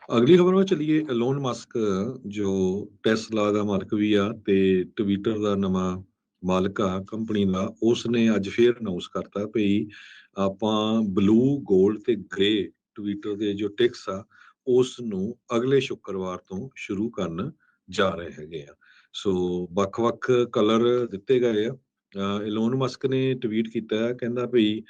ਅਗਲੀ ਖਬਰ ਵੱਲ ਚੱਲੀਏ। ਇਲੋਨ ਮਸਕ ਜੋ ਟੈਸਲਾ ਦਾ ਮਾਲਕ ਵੀ ਆ ਤੇ ਟਵਿੱਟਰ ਦਾ ਨਵਾਂ ਮਾਲਕ ਆ ਕੰਪਨੀ ਦਾ, ਉਸਨੇ ਅੱਜ ਫੇਰ ਅਨਾਉਂਸ ਕਰਤਾ ਵੀ ਆਪਾਂ ਬਲੂ, ਗੋਲਡ ਤੇ ਗ੍ਰੇ ਟਵਿੱਟਰ ਦੇ ਜੋ ਟਿਕਸ ਆ ਉਸ ਨੂੰ ਅਗਲੇ ਸ਼ੁੱਕਰਵਾਰ ਤੋਂ ਸ਼ੁਰੂ ਕਰਨ ਜਾ ਰਹੇ ਹੈਗੇ ਆ। ਸੋ ਵੱਖ-ਵੱਖ ਕਲਰ ਦਿੱਤੇ ਗਏ ਆ। ਇਲੋਨ ਮਸਕ ਨੇ ਟਵੀਟ ਕੀਤਾ ਹੈ, ਕਹਿੰਦਾ ਵੀ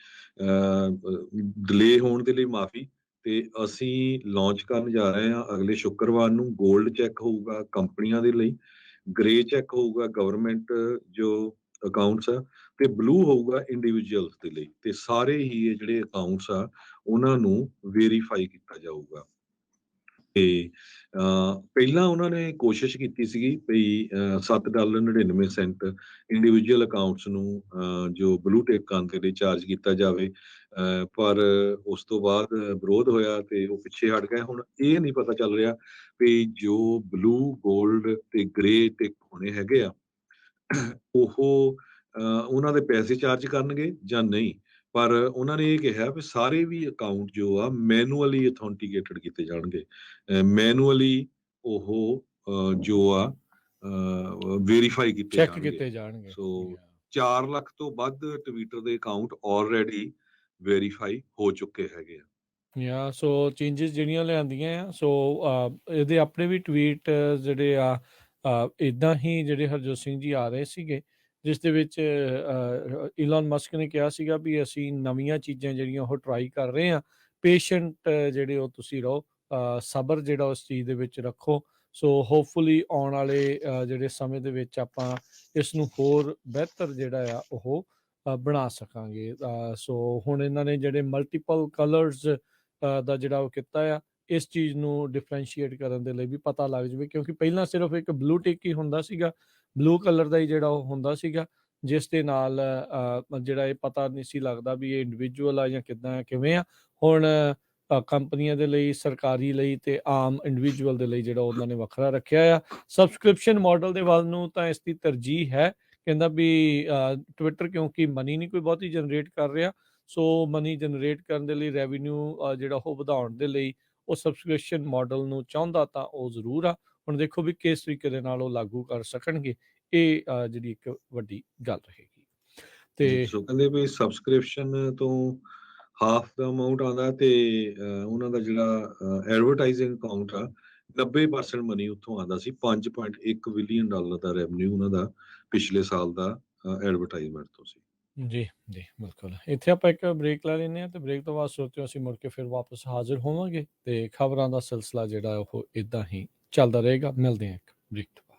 ਡਿਲੇ ਹੋਣ ਦੇ ਲਈ ਮਾਫੀ, ਤੇ ਅਸੀਂ ਲਾਂਚ ਕਰਨ ਜਾ ਰਹੇ ਹਾਂ ਅਗਲੇ ਸ਼ੁੱਕਰਵਾਰ ਨੂੰ। 골ਡ ਚੈੱਕ ਹੋਊਗਾ ਕੰਪਨੀਆਂ ਦੇ ਲਈ, ਗ੍ਰੇ ਚੈੱਕ ਹੋਊਗਾ ਗਵਰਨਮੈਂਟ ਜੋ ਅਕਾਊਂਟਸ ਆ, ਤੇ ਬਲੂ ਹੋਊਗਾ ਇੰਡੀਵਿਜੂਅਲਸ ਦੇ ਲਈ। ਤੇ ਸਾਰੇ ਹੀ ਇਹ ਜਿਹੜੇ ਅਕਾਊਂਟਸ ਆ ਉਹਨਾਂ ਨੂੰ ਵੈਰੀਫਾਈ ਕੀਤਾ ਜਾਊਗਾ। ਤੇ ਪਹਿਲਾਂ ਉਹਨਾਂ ਨੇ ਕੋਸ਼ਿਸ਼ ਕੀਤੀ ਸੀਗੀ ਵੀ $7.99 ਇੰਡੀਵਿਜੂਅਲ ਅਕਾਊਂਟਸ ਨੂੰ ਜੋ ਬਲੂ ਟਿਕ ਆਉਣ ਦੇ ਲਈ ਚਾਰਜ ਕੀਤਾ ਜਾਵੇ, ਪਰ ਉਸ ਤੋਂ ਬਾਅਦ ਵਿਰੋਧ ਹੋਇਆ ਤੇ ਉਹ ਪਿੱਛੇ ਹਟ ਗਏ। ਹੁਣ ਇਹ ਨਹੀਂ ਪਤਾ ਚੱਲ ਰਿਹਾ ਵੀ ਜੋ ਬਲੂ, 골ਡ ਤੇ ਗ੍ਰੇ ਟਿਕ ਹੋਣੇ ਹੈਗੇ ਆ ਉਹ ਉਹਨਾਂ ਦੇ ਪੈਸੇ ਚਾਰਜ ਕਰਨਗੇ ਜਾਂ ਨਹੀਂ। ਪਰ ਉਹਨਾਂ ਨੇ ਇਹ ਕਿਹਾ ਵੀ ਸਾਰੇ ਵੀ ਅਕਾਊਂਟ ਜੋ ਆ ਮੈਨੂਅਲੀ ਅਥੈਂਟੀਕੇਟਡ ਕੀਤੇ ਜਾਣਗੇ, ਮੈਨੂਅਲੀ ਉਹ ਜੋ ਆ ਵੈਰੀਫਾਈ ਕੀਤੇ ਚੈੱਕ ਜਾਣਗੇ। ਕੀਤੇ ਜਾਣਗੇ। ਸੋ 4 ਲੱਖ ਤੋਂ ਵੱਧ ਟਵਿੱਟਰ ਦੇ ਅਕਾਊਂਟ ਆਲਰੇਡੀ ਵੈਰੀਫਾਈ ਹੋ ਚੁੱਕੇ ਹੈਗੇ ਆ। ਸੋ ਚੇਂਜਸ ਜਿਹੜੀਆਂ ਲਿਆਂਦੀਆਂ ਆ, ਸੋ ਇਹਦੇ ਆਪਣੇ ਵੀ ਟਵੀਟ ਜਿਹੜੇ ਆ ਇੱਦਾਂ ਹੀ ਜਿਹੜੇ ਹਰਜੋਤ ਸਿੰਘ ਜੀ ਆ ਰਹੇ ਸੀਗੇ, ਜਿਸ ਦੇ ਵਿੱਚ ਇਲਨ ਮਸਕ ਨੇ ਕਿਹਾ ਸੀਗਾ ਵੀ ਅਸੀਂ ਨਵੀਆਂ ਚੀਜ਼ਾਂ ਜਿਹੜੀਆਂ ਉਹ ਟਰਾਈ ਕਰ ਰਹੇ ਹਾਂ। ਪੇਸ਼ੈਂਟ ਜਿਹੜੇ ਉਹ ਤੁਸੀਂ ਰਹੋ, ਸਬਰ ਜਿਹੜਾ ਉਸ ਚੀਜ਼ ਦੇ ਵਿੱਚ ਰੱਖੋ। ਸੋ ਹੋਪਫੁਲੀ ਆਉਣ ਵਾਲੇ ਜਿਹੜੇ ਸਮੇਂ ਦੇ ਵਿੱਚ ਆਪਾਂ ਇਸ ਨੂੰ ਹੋਰ ਬਿਹਤਰ ਜਿਹੜਾ ਆ ਉਹ ਬਣਾ ਸਕਾਂਗੇ। ਸੋ ਹੁਣ ਇਹਨਾਂ ਨੇ ਜਿਹੜੇ ਮਲਟੀਪਲ ਕਲਰਸ ਦਾ ਜਿਹੜਾ ਉਹ ਕੀਤਾ ਆ, ਇਸ ਚੀਜ਼ ਨੂੰ ਡਿਫਰੈਂਸ਼ੀਏਟ ਕਰਨ ਦੇ ਲਈ ਵੀ ਪਤਾ ਲੱਗ ਜਾਵੇ, ਕਿਉਂਕਿ ਪਹਿਲਾਂ ਸਿਰਫ ਇੱਕ ਬਲੂ ਟਿਕ ਹੀ ਹੁੰਦਾ ਸੀਗਾ, ਬਲੂ ਕਲਰ ਦਾ ਹੀ ਜਿਹੜਾ ਉਹ ਹੁੰਦਾ ਸੀਗਾ, ਜਿਸ ਦੇ ਨਾਲ ਜਿਹੜਾ ਇਹ ਪਤਾ ਨਹੀਂ ਸੀ ਲੱਗਦਾ ਵੀ ਇਹ ਇੰਡੀਵਿਜੂਅਲ ਆ ਜਾਂ ਕਿੱਦਾਂ ਕਿਵੇਂ ਆ। ਹੁਣ ਕੰਪਨੀਆਂ ਦੇ ਲਈ, ਸਰਕਾਰੀ ਲਈ ਤੇ ਆਮ ਇੰਡੀਵਿਜੂਅਲ ਦੇ ਲਈ ਜਿਹੜਾ ਉਹਨਾਂ ਨੇ ਵੱਖਰਾ ਰੱਖਿਆ ਆ। ਸਬਸਕ੍ਰਿਪਸ਼ਨ ਮਾਡਲ ਦੇ ਵੱਲ ਨੂੰ ਤਾਂ ਇਸ ਦੀ ਤਰਜੀਹ ਹੈ। ਕਹਿੰਦਾ ਵੀ ਟਵਿੱਟਰ ਕਿਉਂਕਿ ਮਨੀ ਨਹੀਂ ਕੋਈ ਬਹੁਤੀ ਜਨਰੇਟ ਕਰ ਰਿਹਾ, ਸੋ ਮਨੀ ਜਨਰੇਟ ਕਰਨ ਦੇ ਲਈ, ਰੈਵਨਿਊ ਜਿਹੜਾ ਉਹ ਵਧਾਉਣ ਦੇ ਲਈ ਉਹ ਸਬਸਕ੍ਰਿਪਸ਼ਨ ਮਾਡਲ ਨੂੰ ਚਾਹੁੰਦਾ ਤਾਂ ਉਹ ਜ਼ਰੂਰ ਆ। ਹੁਣ ਦੇਖੋ ਵੀ ਕਿਸ ਤਰੀਕੇ ਦੇ ਨਾਲ ਉਹ ਲਾਗੂ ਕਰ ਸਕਣਗੇ, ਇਹ ਜਿਹੜੀ ਇੱਕ ਵੱਡੀ ਗੱਲ ਰਹੇਗੀ। ਤੇ ਸੋ ਕਹਿੰਦੇ ਵੀ ਸਬਸਕ੍ਰਿਪਸ਼ਨ ਤੋਂ ਹਾਫ ਦਾ ਅਮਾਊਂਟ ਆਉਂਦਾ ਤੇ ਉਹਨਾਂ ਦਾ ਜਿਹੜਾ ਐਡਵਰਟਾਈਜ਼ਿੰਗ ਅਕਾਊਂਟ ਆ 90% ਮਨੀ ਉੱਥੋਂ ਆਉਂਦਾ ਸੀ। $5.1 ਬਿਲੀਅਨ ਦਾ ਰੈਵਨਿਊ ਉਹਨਾਂ ਦਾ ਪਿਛਲੇ ਸਾਲ ਦਾ ਐਡਵਰਟਾਈਜ਼ਮੈਂਟ ਤੋਂ ਸੀ। ਜੀ ਜੀ ਬਿਲਕੁਲ। ਇੱਥੇ ਆਪਾਂ ਇੱਕ ਬ੍ਰੇਕ ਲੈ ਲੈਂਦੇ ਹਾਂ ਤੇ ਬ੍ਰੇਕ ਤੋਂ ਬਾਅਦ ਸੋਚਿਓ ਅਸੀਂ ਮੁੜ ਕੇ ਫਿਰ ਵਾਪਸ ਹਾਜ਼ਰ ਹੋਵਾਂਗੇ ਤੇ ਖਬਰਾਂ ਦਾ ਸਿਲਸਿਲਾ ਜਿਹੜਾ ਉਹ ਇਦਾਂ ਹੀ ਚੱਲਦਾ ਰਹੇਗਾ। ਮਿਲਦੇ ਹਾਂ ਇੱਕ ਬ੍ਰੇਕ ਤੋਂ ਬਾਅਦ।